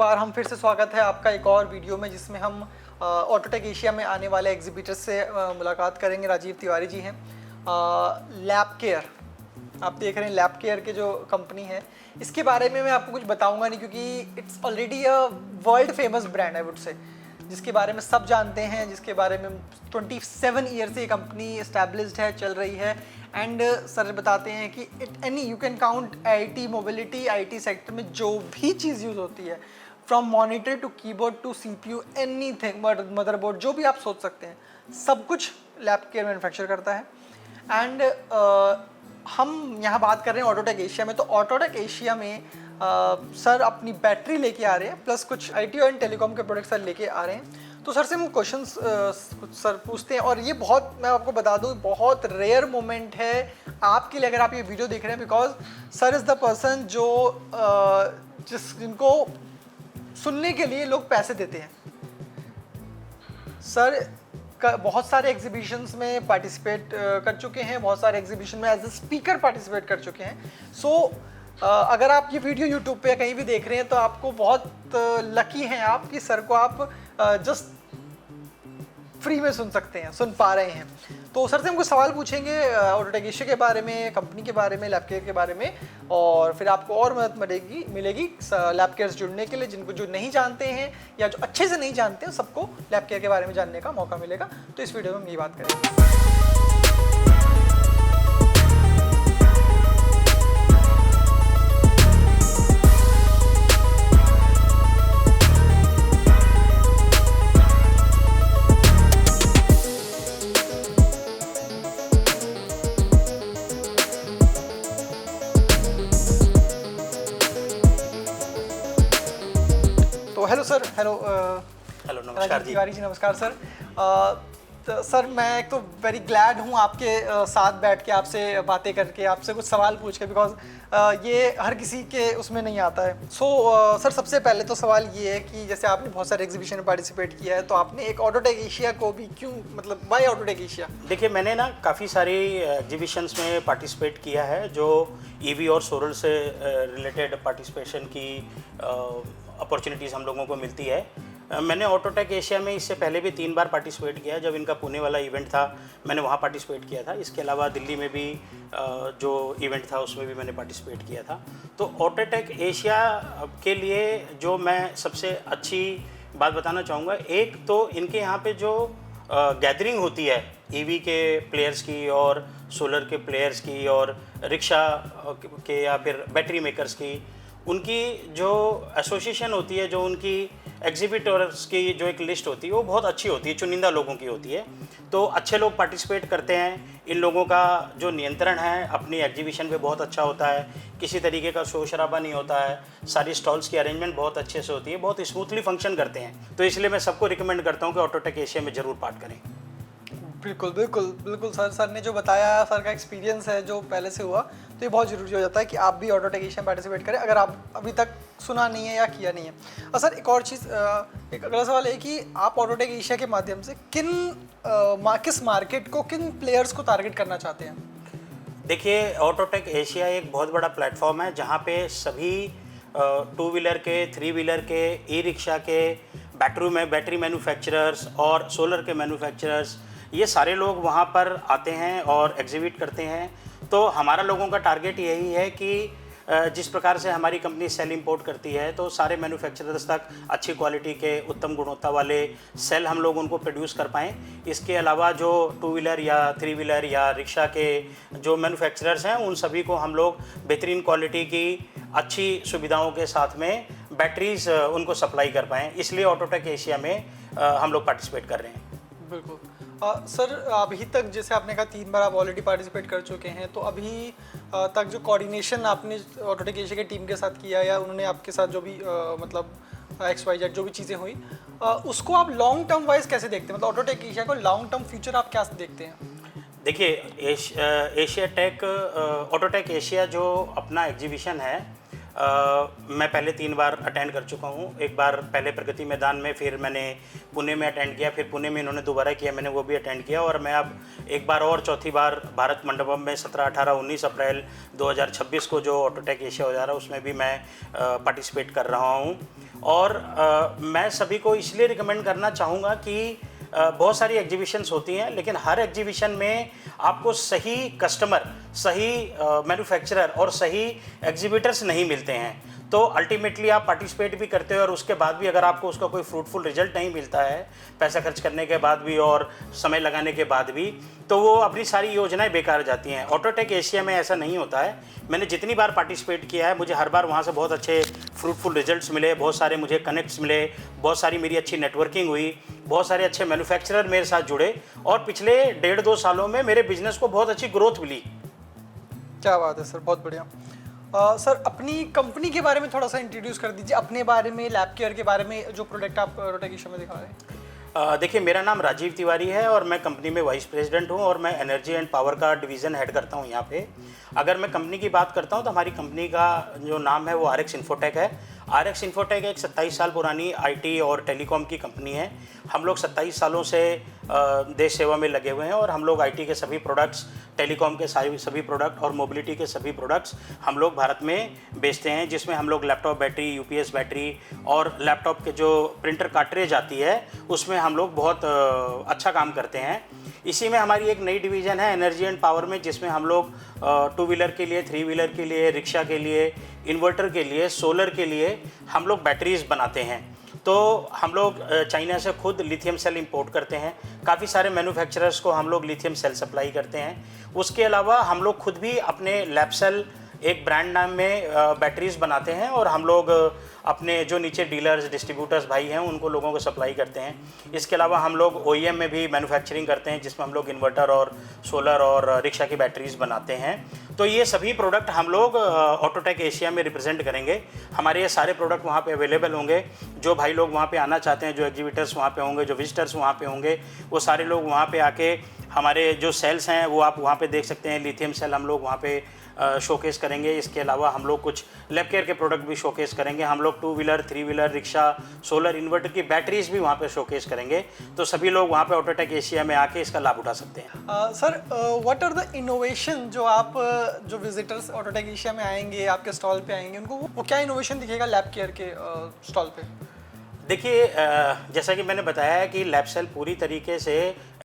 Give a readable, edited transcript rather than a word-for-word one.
बार हम फिर से स्वागत है आपका एक और वीडियो में, जिसमें हम ऑटोटेक एशिया में आने वाले एग्जीबिटर से मुलाकात करेंगे। राजीव तिवारी जी हैं। लैब केयर, आप देख रहे हैं लैब केयर के जो कंपनी है, इसके बारे में मैं आपको कुछ बताऊंगा नहीं, क्योंकि it's already a world famous brand I would say, जिसके बारे में सब जानते हैं, जिसके बारे में 27 ईयर से ये कंपनी एस्टैब्लिश्ड है, चल रही है। एंड सर बताते हैं कि you can count IT mobility, IT sector में जो भी चीज़ यूज़ होती है, from monitor to keyboard to CPU, anything, motherboard, जो भी आप सोच सकते हैं, सब कुछ लैब केयर मैन्युफैक्चर करता है। एंड हम यहाँ बात कर रहे हैं ऑटोटेक एशिया में। तो ऑटोटेक एशिया में सर अपनी बैटरी लेके आ रहे हैं, प्लस कुछ आईटी एंड टेलीकॉम के प्रोडक्ट सर लेके आ रहे हैं। तो सर से हम क्वेश्चंस सर पूछते हैं, और ये बहुत, मैं आपको बता दूं, बहुत रेयर मोमेंट है आपके लिए अगर आप ये वीडियो देख रहे हैं, because sir is the person जो जिनको सुनने के लिए लोग पैसे देते हैं। सर बहुत सारे एग्जीबिशंस में पार्टिसिपेट कर चुके हैं, बहुत सारे एग्जीबिशन में एज ए स्पीकर पार्टिसिपेट कर चुके हैं। सो अगर आप ये वीडियो यूट्यूब पे कहीं भी देख रहे हैं तो आपको बहुत लकी हैं आप कि सर को आप जस्ट फ्री में सुन सकते हैं, सुन पा रहे हैं। तो सर से हम कुछ सवाल पूछेंगे ऑटोटेक एशिया के बारे में, कंपनी के बारे में, लैब केयर के बारे में, और फिर आपको और मदद मिलेगी लैब केयर से जुड़ने के लिए। जिनको जो नहीं जानते हैं या जो अच्छे से नहीं जानते हैं, सबको लैब केयर के बारे में जानने का मौका मिलेगा। तो इस वीडियो में हम ये बात करेंगे। हेलो सर, हेलो नमस्कार तिवारी जी, नमस्कार सर। तो सर मैं एक तो वेरी ग्लैड हूँ आपके साथ बैठ के आपसे बातें करके, आपसे कुछ सवाल पूछ के, बिकॉज ये हर किसी के उसमें नहीं आता है। सो सर सबसे पहले तो सवाल ये है कि जैसे आपने बहुत सारे एग्जीबिशन में पार्टिसिपेट किया है, तो आपने एक ऑटोटेक एशिया को भी क्यों, मतलब वाई ऑटोटेक एशिया? देखिए, मैंने ना काफ़ी सारी एग्जीबिशंस में पार्टिसिपेट किया है, जो ईवी और सोलर से रिलेटेड पार्टिसिपेशन की अपॉर्चुनिटीज़ हम लोगों को मिलती है। मैंने ऑटोटेक एशिया में इससे पहले भी 3 बार पार्टिसिपेट किया। जब इनका पुणे वाला इवेंट था, मैंने वहाँ पार्टिसिपेट किया था। इसके अलावा दिल्ली में भी जो इवेंट था उसमें भी मैंने पार्टिसिपेट किया था। तो ऑटोटेक एशिया के लिए जो मैं सबसे अच्छी बात बताना चाहूँगा, एक तो इनके यहाँ पे जो गैदरिंग होती है ईवी के प्लेयर्स की और सोलर के प्लेयर्स की और रिक्शा के या फिर बैटरी मेकर्स की, उनकी जो एसोसिएशन होती है, जो उनकी एग्जीबिटर्स की जो एक लिस्ट होती है, वो बहुत अच्छी होती है, चुनिंदा लोगों की होती है। तो अच्छे लोग पार्टिसिपेट करते हैं। इन लोगों का जो नियंत्रण है अपनी एग्जीबिशन पे बहुत अच्छा होता है, किसी तरीके का शोर शराबा नहीं होता है, सारी स्टॉल्स की अरेंजमेंट बहुत अच्छे से होती है, बहुत स्मूथली फंक्शन करते हैं। तो इसलिए मैं सबको रिकमेंड करता हूँ कि ऑटोटेक एशिया में ज़रूर पार्ट करें। बिल्कुल बिल्कुल बिल्कुल सर ने जो बताया, सर का एक्सपीरियंस है जो पहले से हुआ, तो ये बहुत ज़रूरी हो जाता है कि आप भी ऑटोटेक एशिया में पार्टिसिपेट करें, अगर आप अभी तक सुना नहीं है या किया नहीं है। और सर एक और चीज़, एक अगला सवाल है कि आप ऑटोटेक एशिया के माध्यम से किस मार्केट को, किन प्लेयर्स को टारगेट करना चाहते हैं? देखिए, ऑटोटेक एशिया एक बहुत बड़ा प्लेटफॉर्म है जहाँ पे सभी 2 व्हीलर के, 3 व्हीलर के, ई रिक्शा के, बैटरी मैन्युफैक्चरर्स और सोलर के मैन्युफैक्चरर्स, ये सारे लोग वहाँ पर आते हैं और एग्जीबिट करते हैं। तो हमारा लोगों का टारगेट यही है कि जिस प्रकार से हमारी कंपनी सेल इंपोर्ट करती है, तो सारे मैन्युफैक्चरर्स तक अच्छी क्वालिटी के, उत्तम गुणवत्ता वाले सेल हम लोग उनको प्रोड्यूस कर पाएँ। इसके अलावा जो 2 व्हीलर या 3 व्हीलर या रिक्शा के जो मैन्युफैक्चरर्स हैं, उन सभी को हम लोग बेहतरीन क्वालिटी की अच्छी सुविधाओं के साथ में बैटरीज उनको सप्लाई कर पाएँ। इसलिए ऑटोटेक एशिया में हम लोग पार्टिसिपेट कर रहे हैं। बिल्कुल। सर अभी तक जैसे आपने कहा 3 बार आप ऑलरेडी पार्टिसिपेट कर चुके हैं, तो अभी तक जो कोऑर्डिनेशन आपने ऑटोटेक एशिया की टीम के साथ किया, या उन्होंने आपके साथ जो भी मतलब XYZ जो भी चीज़ें हुई, उसको आप लॉन्ग टर्म वाइज कैसे देखते हैं? मतलब ऑटोटेक एशिया को लॉन्ग टर्म फ्यूचर आप क्या देखते हैं? देखिए, एशिया टेक, ऑटोटेक एशिया जो अपना एग्जीबिशन है, मैं पहले 3 बार अटेंड कर चुका हूँ। एक बार पहले प्रगति मैदान में, फिर मैंने पुणे में अटेंड किया, फिर पुणे में इन्होंने दोबारा किया, मैंने वो भी अटेंड किया, और मैं अब एक बार और चौथी बार भारत मंडपम में 17, 18, 19 अप्रैल 2026 को जो ऑटोटेक एशिया हो जा रहा है, उसमें भी मैं पार्टिसिपेट कर रहा हूँ। और मैं सभी को इसलिए रिकमेंड करना चाहूँगा कि बहुत सारी एग्जीबिशंस होती हैं, लेकिन हर एग्जीबिशन में आपको सही कस्टमर, सही मैन्युफैक्चरर और सही एग्जीबिटर्स नहीं मिलते हैं। तो अल्टीमेटली आप पार्टिसिपेट भी करते हो और उसके बाद भी अगर आपको उसका कोई फ्रूटफुल रिजल्ट नहीं मिलता है, पैसा खर्च करने के बाद भी और समय लगाने के बाद भी, तो वो अपनी सारी योजनाएं बेकार जाती हैं। ऑटोटेक एशिया में ऐसा नहीं होता है। मैंने जितनी बार पार्टिसिपेट किया है, मुझे हर बार वहाँ से बहुत अच्छे फ्रूटफुल रिजल्ट्स मिले, बहुत सारे मुझे कनेक्ट्स मिले, बहुत सारी मेरी अच्छी नेटवर्किंग हुई, बहुत सारे अच्छे मैन्युफैक्चरर मेरे साथ जुड़े और पिछले 1.5-2 सालों में मेरे बिजनेस को बहुत अच्छी ग्रोथ मिली। क्या बात है सर, बहुत बढ़िया। सर अपनी कंपनी के बारे में थोड़ा सा इंट्रोड्यूस कर दीजिए, अपने बारे में, लैब केयर के बारे में, जो प्रोडक्ट आप ऑटोटेक एशिया में दिखा रहे हैं। देखिए, मेरा नाम राजीव तिवारी है और मैं कंपनी में वाइस प्रेसिडेंट हूँ और मैं एनर्जी एंड पावर का डिवीज़न हेड करता हूँ यहाँ पे। अगर मैं कंपनी की बात करता हूँ तो हमारी कंपनी का जो नाम है वो आरएक्स इन्फोटेक है। आरएक्स इन्फोटेक एक 27 साल पुरानी आईटी और टेलीकॉम की कंपनी है। हम लोग 27 सालों से देश सेवा में लगे हुए हैं और हम लोग आईटी के सभी प्रोडक्ट्स, टेलीकॉम के सभी प्रोडक्ट और मोबिलिटी के सभी प्रोडक्ट्स हम लोग भारत में बेचते हैं, जिसमें हम लोग लैपटॉप बैटरी, यूपीएस बैटरी और लैपटॉप के जो प्रिंटर कार्ट्रिज आती है उसमें हम लोग बहुत अच्छा काम करते हैं। इसी में हमारी एक नई डिवीज़न है एनर्जी एंड पावर में, जिसमें हम लोग 2 व्हीलर के लिए, 3 व्हीलर के लिए, रिक्शा के लिए, इन्वर्टर के लिए, सोलर के लिए हम लोग बैटरीज बनाते हैं। तो हम लोग चाइना से खुद लिथियम सेल इंपोर्ट करते हैं। काफ़ी सारे मैन्युफैक्चरर्स को हम लोग लिथियम सेल सप्लाई करते हैं। उसके अलावा हम लोग खुद भी अपने लैब सेल एक ब्रांड नाम में बैटरीज बनाते हैं और हम लोग अपने जो नीचे डीलर्स, डिस्ट्रीब्यूटर्स भाई हैं उनको लोगों को सप्लाई करते हैं। इसके अलावा हम लोग ओईएम में भी मैन्युफैक्चरिंग करते हैं, जिसमें हम लोग इन्वर्टर और सोलर और रिक्शा की बैटरीज बनाते हैं। तो ये सभी प्रोडक्ट हम लोग ऑटोटेक एशिया में रिप्रेजेंट करेंगे। हमारे ये सारे प्रोडक्ट वहाँ पे अवेलेबल होंगे। जो भाई लोग वहाँ पे आना चाहते हैं, जो एग्जीबिटर्स वहाँ पे होंगे, जो विजिटर्स वहाँ पे होंगे, वो सारे लोग वहाँ पे आके हमारे जो सेल्स हैं वो आप वहाँ पे देख सकते हैं। लिथियम सेल हम लोग वहाँ पे शोकेस करेंगे। इसके अलावा हम लोग कुछ लैब केयर के प्रोडक्ट भी शोकेस करेंगे। हम लोग 2 wheeler, 3 wheeler, rickshaw, solar, inverter की बैटरीज भी वहाँ पे शोकेस करेंगे। तो सभी लोग वहाँ पे ऑटोटेक एशिया में आके इसका लाभ उठा सकते हैं। Sir what are the innovation जो आप जो विजिटर्स ऑटोटेक एशिया में आएंगे, आपके स्टॉल पे आएंगे, उनको वो क्या इनोवेशन दिखेगा लैब केयर के स्टॉल पे? देखिए, जैसा कि मैंने बताया है कि लैब सेल पूरी तरीके से